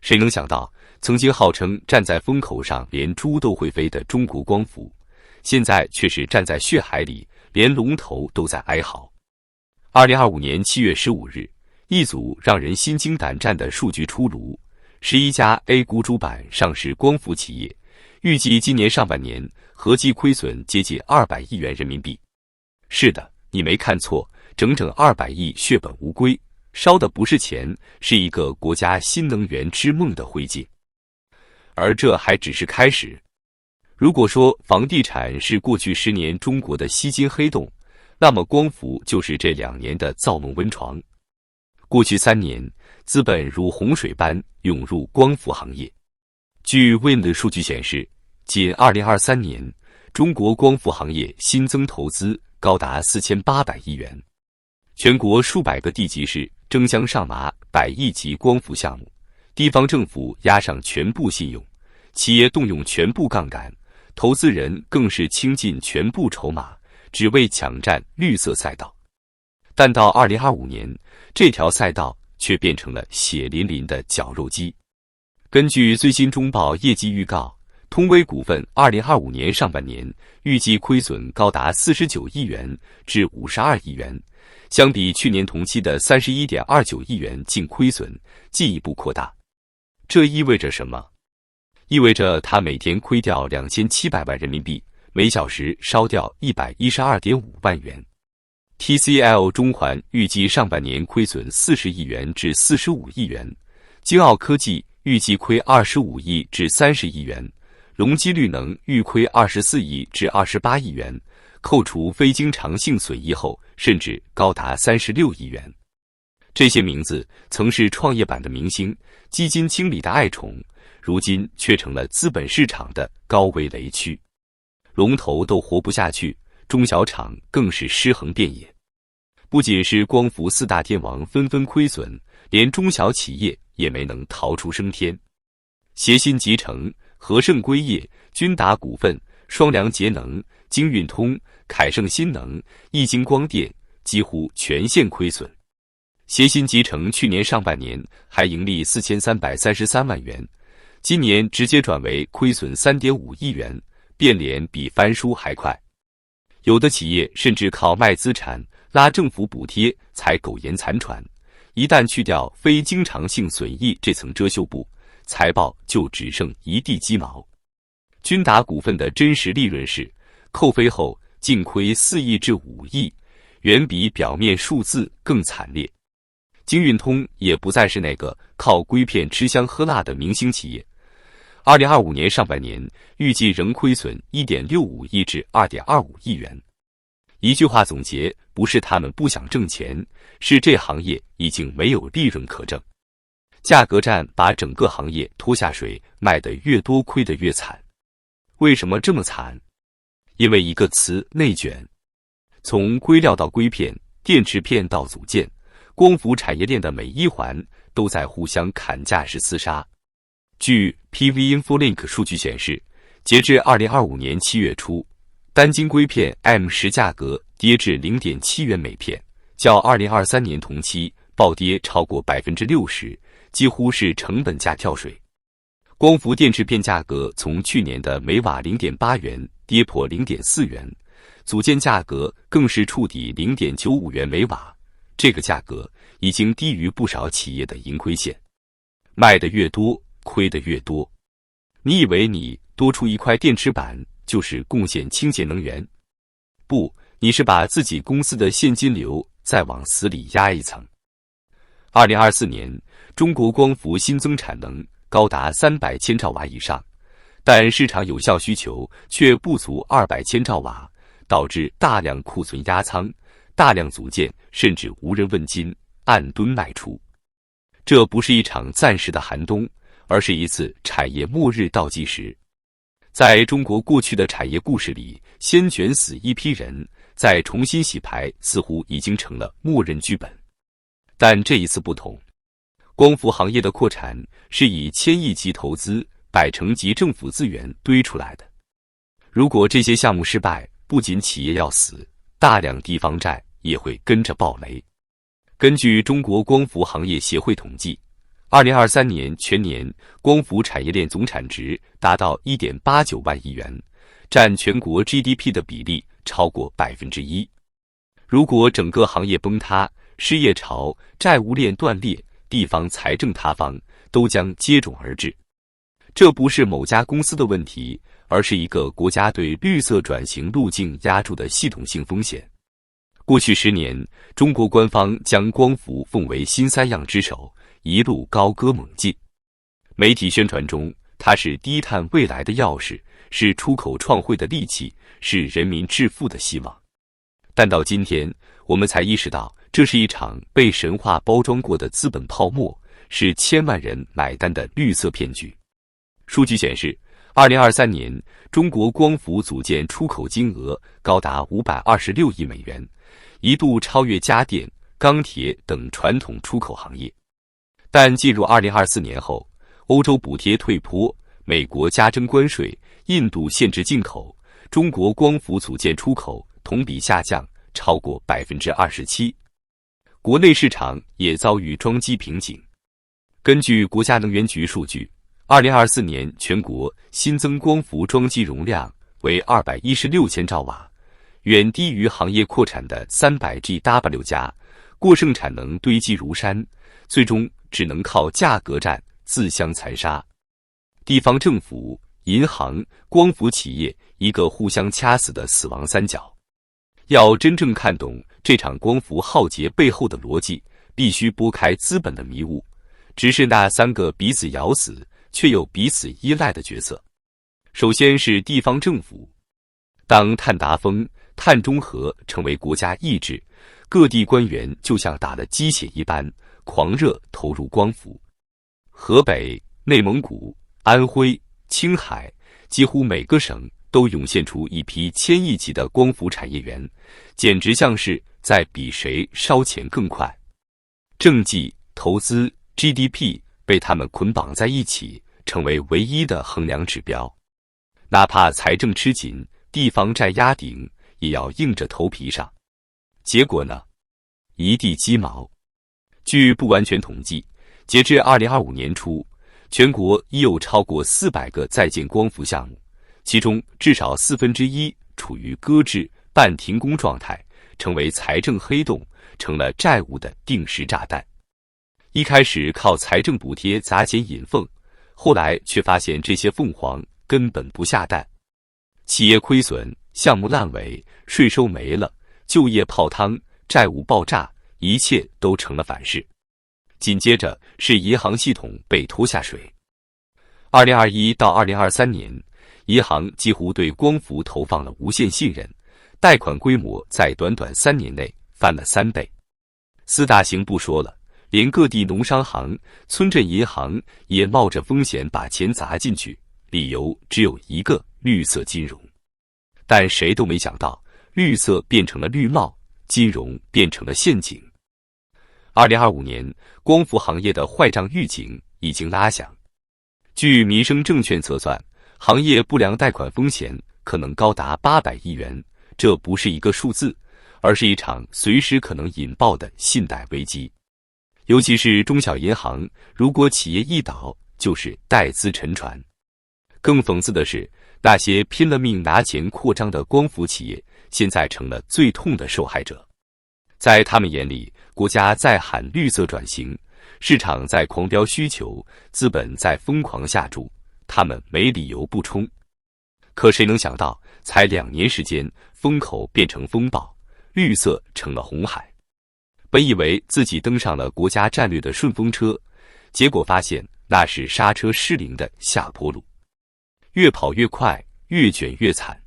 谁能想到，曾经号称站在风口上连猪都会飞的中国光伏，现在却是站在血海里，连龙头都在哀嚎。2025年7月15日，一组让人心惊胆战的数据出炉，11家 A 股主板上市光伏企业，预计今年上半年合计亏损接近200亿元人民币。是的，你没看错，整整200亿血本无归，烧的不是钱，是一个国家新能源之梦的灰烬。而这还只是开始。如果说房地产是过去10年中国的吸金黑洞，那么光伏就是这2年的造梦温床。过去3年，资本如洪水般涌入光伏行业。据 Wind 数据显示，仅2023年，中国光伏行业新增投资高达4800亿元，全国数百个地级市争相上马100亿级光伏项目，地方政府押上全部信用，企业动用全部杠杆，投资人更是倾尽全部筹码，只为抢占绿色赛道。但到2025年，这条赛道却变成了血淋淋的绞肉机。根据最新中报业绩预告，通威股份2025年上半年预计亏损高达49亿元至52亿元，相比去年同期的31.29亿元净亏损进一步扩大。这意味着什么？意味着它每天亏掉2700万人民币，每小时烧掉112.5万元。TCL 中环预计上半年亏损40亿元至45亿元，京奥科技预计亏25亿至30亿元，隆基绿能预亏24亿至28亿元，扣除非经常性损益后，甚至高达36亿元。这些名字曾是创业板的明星，基金经理的爱宠，如今却成了资本市场的高危雷区。龙头都活不下去，中小厂更是尸横遍野。不仅是光伏4大天王纷纷亏损，连中小企业也没能逃出升天。协鑫集成、和盛硅业、君达股份、双良节能、京运通、凯盛新能、易晶光电几乎全线亏损。协鑫集成去年上半年还盈利4333万元，今年直接转为亏损3.5亿元，变脸比翻书还快。有的企业甚至靠卖资产拉政府补贴才苟延残喘，一旦去掉非经常性损益这层遮羞布，财报就只剩一地鸡毛。君达股份的真实利润是扣非后净亏4亿至5亿，远比表面数字更惨烈。京运通也不再是那个靠硅片吃香喝辣的明星企业，2025年上半年预计仍亏损1.65亿至2.25亿元。一句话总结，不是他们不想挣钱，是这行业已经没有利润可挣。价格战把整个行业拖下水，卖得越多亏得越惨。为什么这么惨？因为一个词：内卷。从硅料到硅片、电池片到组件，光伏产业链的每一环都在互相砍价式厮杀。据 PV-InfoLink 数据显示，截至2025年7月初，单晶硅片 M10 价格跌至 0.7 元每片，较2023年同期暴跌超过 60%， 几乎是成本价跳水。光伏电池片价格从去年的每瓦 0.8 元跌破 0.4 元，组件价格更是触底 0.95 元每瓦，这个价格已经低于不少企业的盈亏线。卖得越多，亏得越多。你以为你多出一块电池板就是贡献清洁能源？不，你是把自己公司的现金流再往死里压一层。2024年，中国光伏新增产能高达300千兆瓦以上，但市场有效需求却不足200千兆瓦，导致大量库存压仓，大量组件甚至无人问津，按吨卖出。这不是一场暂时的寒冬，而是一次产业末日倒计时。在中国过去的产业故事里，先卷死一批人，再重新洗牌，似乎已经成了默认剧本。但这一次不同，光伏行业的扩产是以千亿级投资、100%级政府资源堆出来的。如果这些项目失败，不仅企业要死，大量地方债也会跟着爆雷。根据中国光伏行业协会统计2023年全年光伏产业链总产值达到 1.89 万亿元，占全国 GDP 的比例超过 1%。如果整个行业崩塌，失业潮、债务链断裂、地方财政塌方都将接踵而至。这不是某家公司的问题，而是一个国家对绿色转型路径压住的系统性风险。过去10年，中国官方将光伏奉为新3样之首，一路高歌猛进。媒体宣传中，它是低碳未来的钥匙，是出口创汇的利器，是人民致富的希望。但到今天，我们才意识到，这是一场被神话包装过的资本泡沫，是千万人买单的绿色骗局。数据显示，2023年中国光伏组件出口金额高达526亿美元，一度超越家电、钢铁等传统出口行业。但进入2024年后，欧洲补贴退坡，美国加征关税，印度限制进口，中国光伏组件出口同比下降超过 27%。国内市场也遭遇装机瓶颈。根据国家能源局数据，2024年全国新增光伏装机容量为216千兆瓦，远低于行业扩产的300 GW 加，过剩产能堆积如山，最终只能靠价格战自相残杀。地方政府、银行、光伏企业一个互相掐死的死亡三角。要真正看懂这场光伏浩劫背后的逻辑，必须拨开资本的迷雾，直视那3个彼此咬死却又彼此依赖的角色。首先是地方政府。当碳达峰、碳中和成为国家意志，各地官员就像打了鸡血一般，狂热投入光伏。河北、内蒙古、安徽、青海，几乎每个省都涌现出一批千亿级的光伏产业园，简直像是在比谁烧钱更快。政绩、投资、GDP 被他们捆绑在一起，成为唯一的衡量指标。哪怕财政吃紧，地方债压顶，也要硬着头皮上。结果呢？一地鸡毛。据不完全统计，截至2025年初，全国已有超过400个在建光伏项目，其中至少1/4处于搁置、半停工状态，成为财政黑洞，成了债务的定时炸弹。一开始靠财政补贴砸钱引凤，后来却发现这些凤凰根本不下蛋。企业亏损，项目烂尾，税收没了，就业泡汤，债务爆炸，一切都成了反事。紧接着是银行系统被拖下水。2021到2023年，银行几乎对光伏投放了无限信任，贷款规模在短短3年内翻了3倍。4大行不说了，连各地农商行、村镇银行也冒着风险把钱砸进去，理由只有一个：绿色金融。但谁都没想到，绿色变成了绿帽，金融变成了陷阱。2025年，光伏行业的坏账预警已经拉响。据民生证券测算，行业不良贷款风险可能高达800亿元，这不是一个数字，而是一场随时可能引爆的信贷危机。尤其是中小银行，如果企业一倒，就是贷资沉船。更讽刺的是，那些拼了命拿钱扩张的光伏企业，现在成了最痛的受害者。在他们眼里，国家在喊绿色转型，市场在狂飙需求，资本在疯狂下注，他们没理由不冲。可谁能想到，才2年时间，风口变成风暴，绿色成了红海。本以为自己登上了国家战略的顺风车，结果发现那是刹车失灵的下坡路，越跑越快，越卷越惨。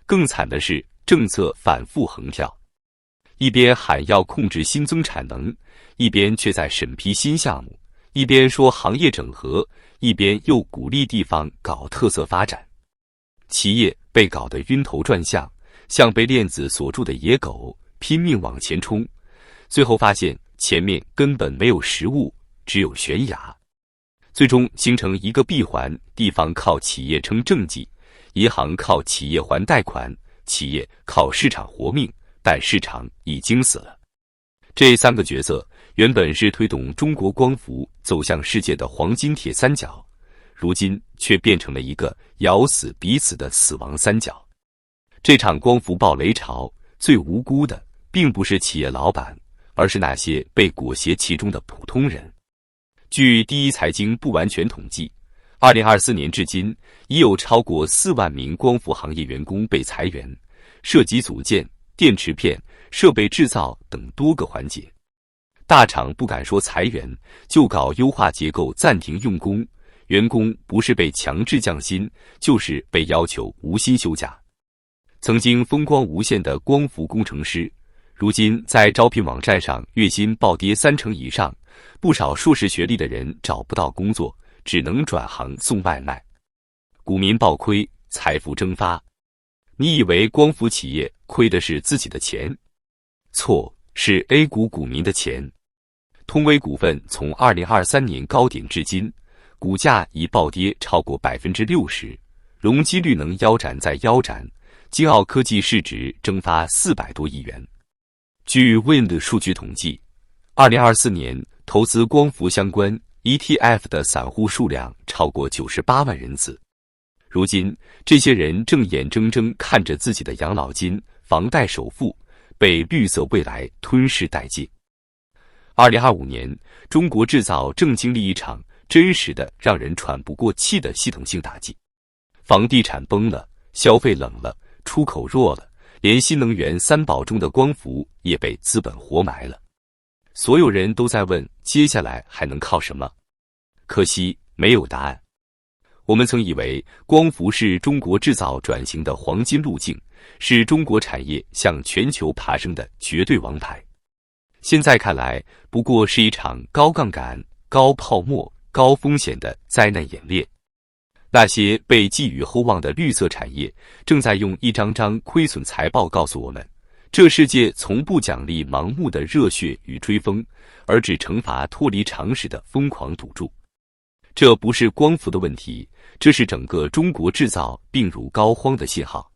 更惨的是，政策反复横跳，一边喊要控制新增产能，一边却在审批新项目，一边说行业整合，一边又鼓励地方搞特色发展。企业被搞得晕头转向，像被链子锁住的野狗，拼命往前冲，最后发现前面根本没有食物，只有悬崖。最终形成一个闭环，地方靠企业撑政绩，银行靠企业还贷款，企业靠市场活命，但市场已经死了。这3个角色原本是推动中国光伏走向世界的黄金铁三角，如今却变成了一个咬死彼此的死亡三角。这场光伏暴雷潮，最无辜的并不是企业老板，而是那些被裹挟其中的普通人。据第一财经不完全统计，2024年至今，已有超过4万名光伏行业员工被裁员，涉及组件、电池片、设备制造等多个环节。大厂不敢说裁员，就搞优化结构暂停用工，员工不是被强制降薪，就是被要求无薪休假。曾经风光无限的光伏工程师，如今在招聘网站上月薪暴跌30%以上，不少硕士学历的人找不到工作，只能转行送外卖。股民暴亏，财富蒸发。你以为光伏企业亏的是自己的钱？错，是 A 股股民的钱。通威股份从2023年高点至今，股价已暴跌超过60%，容积率能腰斩再腰斩，金奥科技市值蒸发400多亿元。据 Wind 数据统计，2024年投资光伏相关 ETF 的散户数量超过98万人次。如今，这些人正眼睁睁看着自己的养老金、房贷首付被绿色未来吞噬殆尽。2025年，中国制造正经历一场真实的让人喘不过气的系统性打击。房地产崩了，消费冷了，出口弱了，连新能源三宝中的光伏也被资本活埋了。所有人都在问，接下来还能靠什么？可惜没有答案。我们曾以为光伏是中国制造转型的黄金路径，是中国产业向全球爬升的绝对王牌。现在看来，不过是一场高杠杆、高泡沫、高风险的灾难演练。那些被寄予厚望的绿色产业，正在用一张张亏损财报告诉我们，这世界从不奖励盲目的热血与追风，而只惩罚脱离常识的疯狂赌注。这不是光伏的问题，这是整个中国制造病入膏肓的信号。